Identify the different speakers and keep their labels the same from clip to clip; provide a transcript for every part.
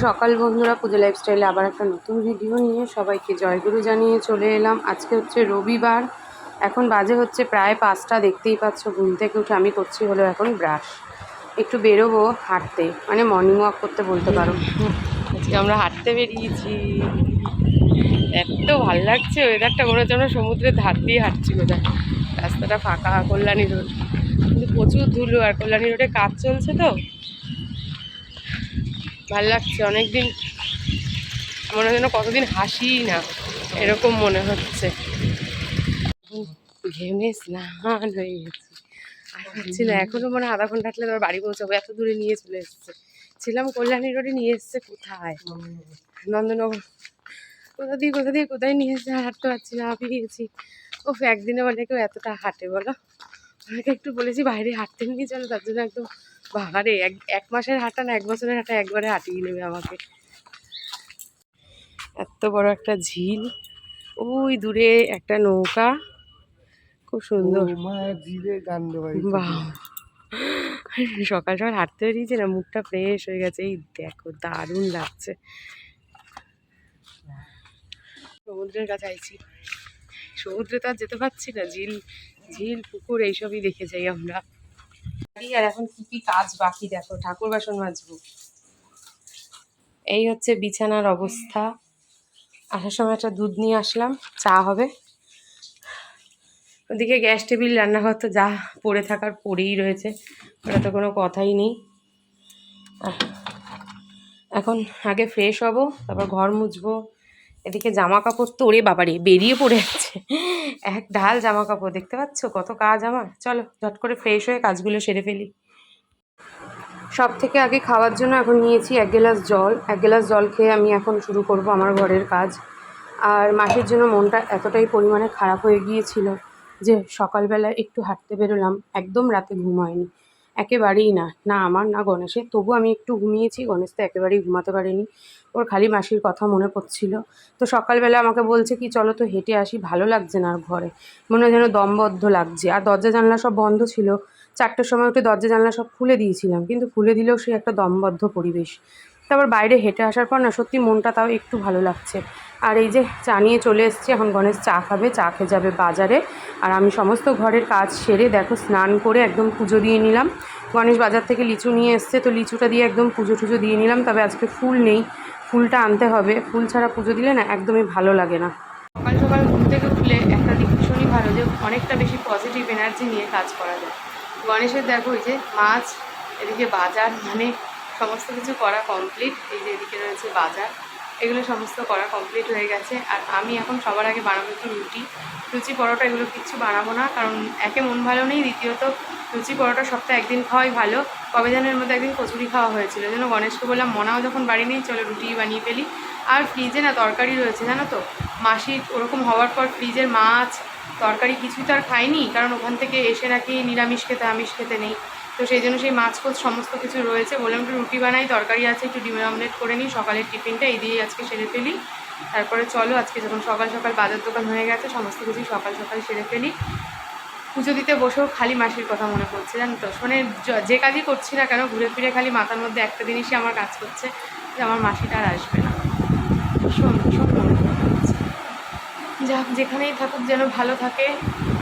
Speaker 1: সকাল বন্ধুরা, পুজো লাইফস্টাইলে আবার একটা নতুন ভিডিও নিয়ে সবাইকে জয়গুরু জানিয়ে চলে এলাম। আজকে হচ্ছে রবিবার, এখন বাজে হচ্ছে প্রায় 5টা। দেখতেই পাচ্ছ, ঘুম থেকে উঠে আমি করছি হলো এখন ব্রাশ। একটু বেরোবো হাঁটতে, মানে মর্নিং ওয়াক করতে বলতে পারো। আজকে আমরা হাঁটতে বেরিয়েছি, এত ভালো লাগছে ওয়েদারটা, মনে হচ্ছে আমরা সমুদ্রের ধার দিয়ে হাঁটছি কোথায়। রাস্তাটা ফাঁকা, কল্যাণী রোড, কিন্তু প্রচুর ধুলো, আর কল্যাণী রোডে কাজ চলছে তো ভাল লাগছে। অনেকদিন মনে হয় যেন কতদিন হাসি না, এরকম মনে হচ্ছে। ঘেমে স্নান হয়ে গেছি, আর হচ্ছে না, এখনো মনে হয় আধা ঘন্টা হাঁটলে তোমার বাড়ি পৌঁছাবো, এত দূরে নিয়ে চলে এসছে। ছিলাম কল্যাণী রোডে, নিয়ে এসছে কোথায় নন্দনগর, কোথায় নিয়ে এসছে, হাঁটতে পারছি না, হাঁপিয়ে গেছি। ও একদিনে বলে কেউ এতটা হাঁটে বলো? আমাকে একটু বলেছি বাইরে হাঁটতে নিয়ে চলো, তার জন্য একদম বাহারে এক মাসের হাঁটা না 1 বছরের হাঁটা একবারে হাঁটিয়ে নেবে আমাকে। এত বড় একটা ঝিল, ওই দূরে একটা নৌকা, খুব সুন্দর। বাহ, সকাল সকাল হাঁটতে বেরিয়েছে না, মুখটা ফ্রেশ হয়ে গেছে। এই দেখো, দারুণ লাগছে। সমুদ্রের কাছে আইছি, সমুদ্রে তো আর যেতে পারছি না, ঝিল পুকুর এইসবই দেখে যাই আমরা। আর এখন কি কি কাজ বাকি দেখো, ঠাকুর বাসন মাজবো, এই হচ্ছে বিছানার অবস্থা। আসার সময় একটা দুধ নিয়ে আসলাম, চা হবে। ওদিকে গ্যাস টেবিল, রান্নাঘর তো যা পড়ে থাকার পড়েই রয়েছে, ওটা তো কোনো কথাই নেই। এখন আগে ফ্রেশ হব, তারপর ঘর মুছবো। এদিকে জামা কাপড় তো ওরে বাবারে বেরিয়ে পড়ে যাচ্ছে, এক ঢাল জামা কাপড়, দেখতে পাচ্ছ কত কাজ আমার। চলো ঝট করে ফ্রেশ হয়ে কাজগুলো সেরে ফেলি। সব থেকে আগে খাওয়ার জন্য এখন নিয়েছি 1 গ্লাস জল। 1 গ্লাস জল খেয়ে আমি এখন শুরু করব আমার ঘরের কাজ। আর মাসির জন্য মনটা এতটাই পরিমাণে খারাপ হয়ে গিয়েছিল যে সকালবেলা একটু হাঁটতে বেরোলাম, একদম রাতে ঘুম হয়নি, একেবারেই না, না আমার না গণেশের। তবু আমি একটু ঘুমিয়েছি, গণেশ তো একেবারেই ঘুমাতে পারেনি, ওর খালি মাসির কথা মনে পড়ছিল। তো সকালবেলা আমাকে বলছে কি চলো তো হেঁটে আসি, ভালো লাগছে না আর ঘরে, মনে হয় যেন দমবদ্ধ লাগছে। আর দরজা জানলা সব বন্ধ ছিল, 4টের সময় উঠে দরজা জানলা সব খুলে দিয়েছিলাম, কিন্তু খুলে দিলেও সে একটা দমবদ্ধ পরিবেশ। তারপর বাইরে হেঁটে আসার পর না সত্যি মনটা তাও একটু ভালো লাগছে। আর এই যে চা নিয়ে চলে এসেছি, এখন গণেশ চা খাবে, চা খেয়ে যাবে বাজারে। আর আমি সমস্ত ঘরের কাজ সেরে দেখো স্নান করে একদম পুজো দিয়ে নিলাম। গণেশ বাজার থেকে লিচু নিয়ে এসছে, তো লিচুটা দিয়ে একদম পুজো টুজো দিয়ে নিলাম। তবে আজকে ফুল নেই, ফুলটা আনতে হবে, ফুল ছাড়া পুজো দিলে না একদমই ভালো লাগে না। সকাল সকাল ঘুম থেকে উঠলে একটা দিক ভীষণই ভালো, যে অনেকটা বেশি পজিটিভ এনার্জি নিয়ে কাজ করা যায়। গণেশের দেখো এই যে মাছ, এদিকে বাজার, মানে সমস্ত কিছু করা কমপ্লিট। এই যে এদিকে রয়েছে বাজার, এগুলো সমস্ত করা কমপ্লিট হয়ে গেছে। আর আমি এখন সবার আগে বানাবো একটু লুচি পরোটা, এগুলো কিচ্ছু বানাবো না, কারণ একে মন ভালো নেই, দ্বিতীয়ত লুচি পরোটা সপ্তাহে একদিন খাওয়াই ভালো। কবে জানের মধ্যে একদিন কচুরি খাওয়া হয়েছিল, যেন গণেশকে বললাম মনাও যখন বাড়ি নেই চলো রুটি বানিয়ে ফেলি। আর ফ্রিজে না তরকারি রয়েছে জানো তো, মাসির ওরকম হওয়ার পর ফ্রিজের মাছ তরকারি কিছুই তো আর খাইনি, কারণ ওখান থেকে এসে নাকি নিরামিষ খেতে, আমিষ খেতে নেই। তো সেই জন্য সেই মাছ কোচ সমস্ত কিছু রয়েছে, বললাম একটু রুটি বানাই, তরকারি আছে, একটু ডিমের অমলেট করে নিই, সকালের টিফিনটা এই দিয়েই আজকে সেরে ফেলি। তারপরে চলো আজকে যখন সকাল সকাল বাজার দোকান হয়ে গেছে, সমস্ত কিছুই সকাল সকাল সেরে ফেলি। পুজো দিতে বসেও খালি মাসির কথা মনে পড়ছে জানো তো, মানে যে কাজই করছি না কেন ঘুরে ফিরে খালি মাথার মধ্যে একটা জিনিসই আমার কাজ করছে, যে আমার মাসিটা আর আসবে না। ভীষণ ভীষণ মনে পড়ছে। যাক, যেখানেই থাকুক যেন ভালো থাকে,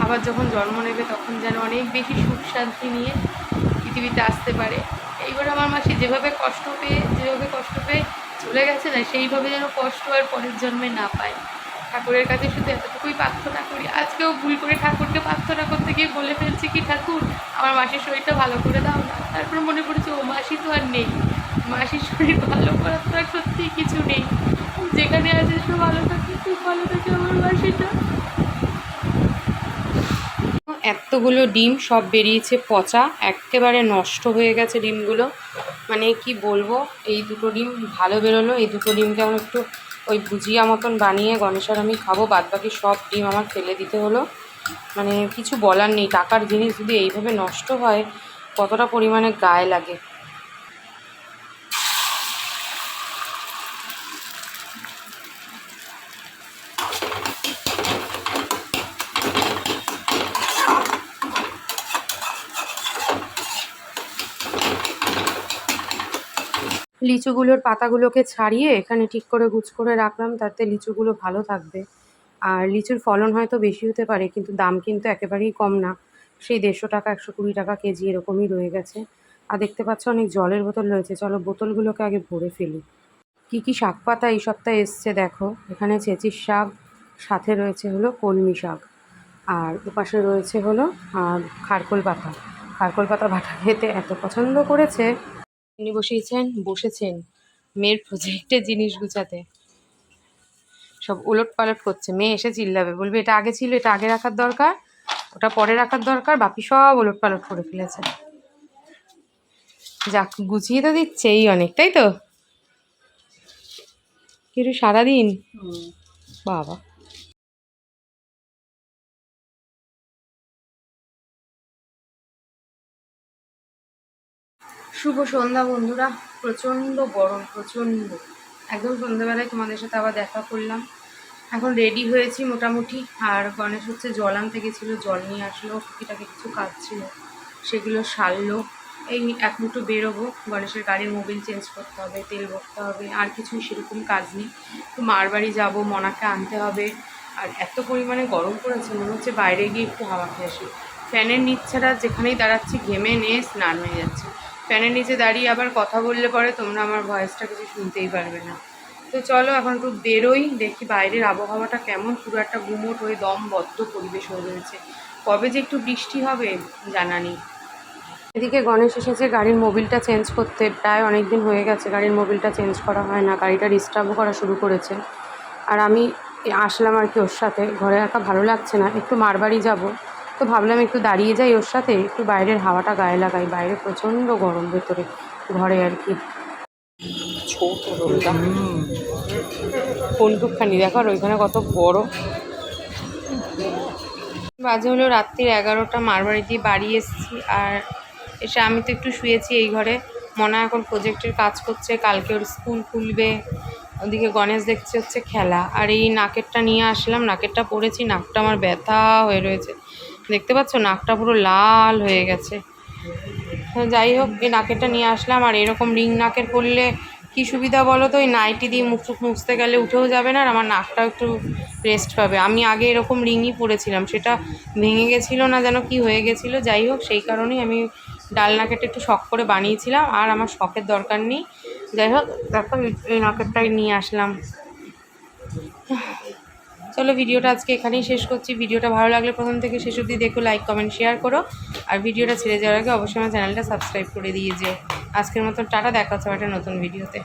Speaker 1: আবার যখন জন্ম নেবে তখন যেন অনেক বেশি সুখ শান্তি নিয়ে পৃথিবীতে আসতে পারে। এইবার আমার মাসি যেভাবে কষ্ট পেয়ে চলে গেছে না, সেইভাবে যেন কষ্ট আর পরের জন্মে না পায়। ঠাকুরের কাছে শুধু এতটুকুই প্রার্থনা করি। আজকেও ভুল করে ঠাকুরকে প্রার্থনা করতে গিয়ে বলে ফেলছি কি ঠাকুর আমার মাসির শরীরটা ভালো করে দাও না। তারপর মনে পড়েছে ও মাসি তো আর নেই, মাসির শরীর ভালো করার তো আর সত্যিই কিছু নেই, যেখানে আছে তো ভালো থাকে, খুব ভালো থাকে আমার মাসিটা। এতগুলো ডিম সব বেরিয়েছে পচা, একেবারে নষ্ট হয়ে গেছে ডিমগুলো, মানে কি বলবো। এই দুটো ডিম ভালো বেরোলো, এই দুটো ডিমকে আমি একটু ওই ভুজিয়া মতন বানিয়ে গণেশের আমি খাবো, বাদবাকি সব ডিম আমার ফেলে দিতে হলো। মানে কিছু বলার নেই, টাকার জিনিস যদি এইভাবে নষ্ট হয় কতটা পরিমাণে গায়ে লাগে। লিচুগুলোর পাতাগুলোকে ছাড়িয়ে এখানে ঠিক করে গুছ করে রাখলাম, তাতে লিচুগুলো ভালো থাকবে। আর লিচুর ফলন হয়তো বেশি হতে পারে, কিন্তু দাম কিন্তু একেবারেই কম না, সেই 150 টাকা 120 টাকা কেজি এরকমই রয়ে গেছে। আর দেখতে পাচ্ছ অনেক জলের বোতল রয়েছে, চলো বোতলগুলোকে আগে ভরে ফেলি। কি কি শাক পাতা এই সপ্তাহে এসছে দেখো, এখানে চেচির শাক, সাথে রয়েছে হলো কলমি শাক, আর ওপাশে রয়েছে হলো খারকোল পাতা। খারকোল পাতা বাটা খেতে এত পছন্দ করেছে। তিনি বসেছেন মেয়ের প্রজেক্টে জিনিস গুছাতে, সব উলট পালট করছে। মেয়ে এসে চিল্লাবে, বলবে এটা আগে ছিল, এটা আগে রাখার দরকার, ওটা পরে রাখার দরকার, বাপি সব উলট পালট করে ফেলেছে। যাক, গুছিয়ে তো দিচ্ছে এই অনেক, তাই তো? কিন্তু সারাদিন বাবা। শুভ সন্ধ্যা বন্ধুরা, প্রচণ্ড গরম, প্রচণ্ড। একদম সন্ধ্যাবেলায় তোমাদের সাথে আবার দেখা করলাম। এখন রেডি হয়েছি মোটামুটি, আর গণেশ হচ্ছে জল আনতে গেছিলো, জল নিয়ে আসলো, টুকিটাকি কিছু কাজ ছিল সেগুলো সারলো। এই এখন একটু বেরোবো, গণেশের গাড়ির মোবিল চেঞ্জ করতে হবে, তেল ভরতে হবে, আর কিছুই সেরকম কাজ নেই। তো মার বাড়ি যাবো, মনাকে আনতে হবে। আর এত পরিমাণে গরম পড়েছে, মনে হচ্ছে বাইরে গিয়ে একটু হাওয়া খেয়ে আসি। ফ্যানের নিচ ছাড়া যেখানেই দাঁড়াচ্ছি ঘেমে নিয়ে স্নান হয়ে যাচ্ছে। ফ্যানের নিচে দাঁড়িয়ে আবার কথা বললে পরে তোমরা আমার ভয়েসটা কিছু শুনতেই পারবে না। তো চলো এখন একটু বেরোই, দেখি বাইরের আবহাওয়াটা কেমন। পুরো একটা গুমোট হয়ে দমবদ্ধ পরিবেশ হয়ে রয়েছে, কবে যে একটু বৃষ্টি হবে জানা নেই। এদিকে গণেশ এসেছে গাড়ির মোবিলটা চেঞ্জ করতে, প্রায় অনেক দিন হয়ে গেছে গাড়ির মোবিলটা চেঞ্জ করা হয় না, গাড়িটা ডিস্টার্বও করা শুরু করেছে। আর আমি আসলাম আর কি ওর সাথে, ঘরে একা ভালো লাগছে না, একটু মারবাড়ি যাব, তো ভাবলাম একটু দাঁড়িয়ে যাই ওর সাথে, একটু বাইরের হাওয়াটা গায়ে লাগাই। বাইরে প্রচণ্ড গরম, ভেতরে ঘরে আর কি। ছোট রোলটা কোনটুকখানি দেখো, আর ওইখানে কত বড়। বাজে হলো রাত্রির 11টা, মারবাড়ি দিয়ে বাড়ি এসেছি। আর এসে আমি তো একটু শুয়েছি এই ঘরে। মনা এখন প্রজেক্টের কাজ করছে, কালকে ওর স্কুল খুলবে। ওদিকে গণেশ দেখছে হচ্ছে খেলা। আর এই নাকেরটা নিয়ে আসলাম, নাকেরটা পরেছি, নাকটা আমার ব্যথা হয়ে রয়েছে, দেখতে পাচ্ছ নাকটা পুরো লাল হয়ে গেছে। যাই হোক, এই নাকেরটা নিয়ে আসলাম। আর এরকম রিং নাকের পরলে কী সুবিধা বলো তো, ওই নাইটি দিয়ে মুখ টুখ মুছতে গেলে উঠেও যাবে না, আর আমার নাকটাও একটু রেস্ট পাবে। আমি আগে এরকম রিংই পরেছিলাম, সেটা ভেঙে গেছিলো না যেন কি হয়ে গেছিলো। যাই হোক, সেই কারণেই আমি ডাল নাকেরটা একটু শখ করে বানিয়েছিলাম, আর আমার শখের দরকার নেই। যাই হোক, তারপর এই নাকেরটাই নিয়ে আসলাম। চলো, ভিডিওটা আজকে এখানেই শেষ করছি। ভিডিওটা ভালো লাগলে প্রথম থেকে শেষ অবধি দেখো, লাইক কমেন্ট শেয়ার করো। আর ভিডিওটা ছেড়ে যাওয়ার আগে অবশ্যই আমার চ্যানেলটা সাবস্ক্রাইব করে দিয়ে যে। আজকের মতো টাটা, দেখা হচ্ছে একটা নতুন ভিডিওতে।